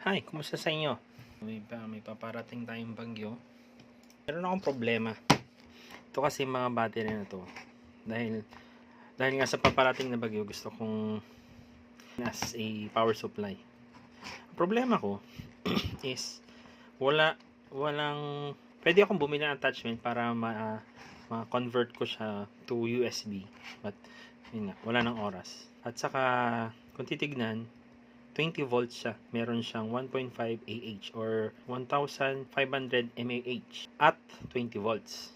Hi, kumusta sa inyo? May paparating tayong bagyo. Meron akong problema. Ito kasi mga battery na to. Dahil nga sa paparating na bagyo, gusto kong as a power supply. Ang problema ko is walang pwede akong bumili ng attachment para ma-convert ko siya to USB. But yun nga, wala nang oras. At saka kung titignan 20 volts siya. Meron siyang 1.5 AH or 1500 mAh at 20 volts.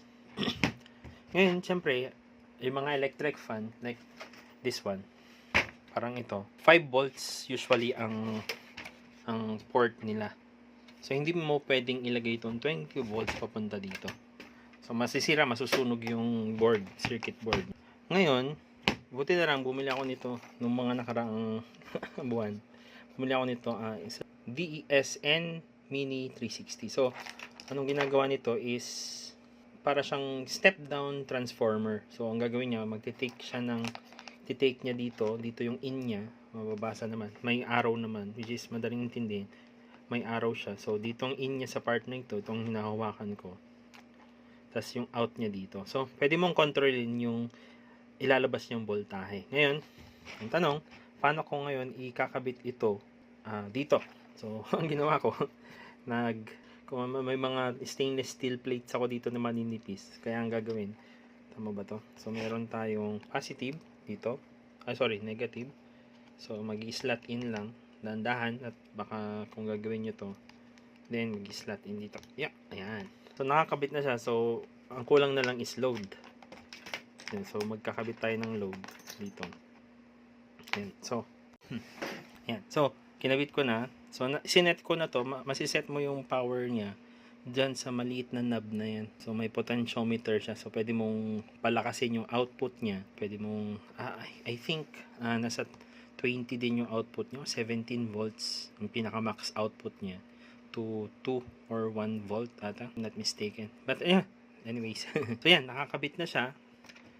Ngayon, syempre, yung mga electric fan like this one, parang ito, 5 volts usually ang port nila. So, hindi mo pwedeng ilagay itong 20 volts papunta dito. So, masisira, masusunog yung board, circuit board. Ngayon, buti na lang, bumili ako nito nung mga nakaraang buwan. Bumili ako nito, DESN Mini 360. So, anong ginagawa nito is para siyang step down transformer. So, ang gagawin niya, titake niya dito yung in niya, mababasa naman. May arrow naman, which is madaling intindihin. May arrow siya. So, dito ang in niya sa part na ito, itong hinahawakan ko. Tapos yung out niya dito. So, pwede mong kontrolin yung ilalabas niyang voltahe. Ngayon, ang tanong, paano ko ngayon ikakabit ito dito? So, ang ginawa ko, kung may mga stainless steel plates ako dito na maninipis, kaya ang gagawin, tama ba to? So, meron tayong positive dito, negative. So, mag-slot in lang, dahan-dahan, at baka kung gagawin nyo to, then mag-slot in dito. Yeah, ayan. So, nakakabit na siya. So, ang kulang na lang is load. Ayan, so, magkakabit tayo ng load dito. Ayan, so, ayan. So, kinabit ko na. So, sinet ko na to. Masiset mo yung power niya dyan sa maliit na knob na yan. So, may potentiometer siya. So, pwede mong palakasin yung output niya. Pwede mong, I think, nasa 20 din yung output niya. 17 volts yung pinaka-max output niya. To 2 or 1 volt ata. Not mistaken. But, yeah. Anyways. So, yan. Nakakabit na siya.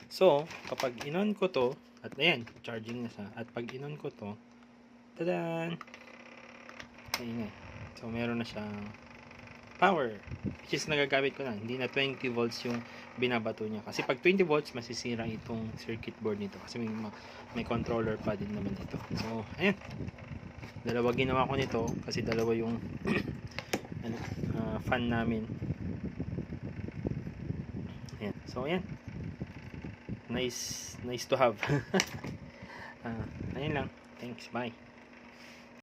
So, kapag in-on ko to, at ayan, charging na siya. At pag in-on ko to, tadan! Ayan. So, meron na siyang power. Which is nagagamit ko na. Hindi na 20 volts yung binabato niya. Kasi pag 20 volts, masisira itong circuit board nito. Kasi may controller pa din naman dito. So, ayan. Dalawa ginawa ko nito. Kasi dalawa yung fan namin. Ayan. So, ayan. Nice to have. Ayun lang. Thanks. Bye.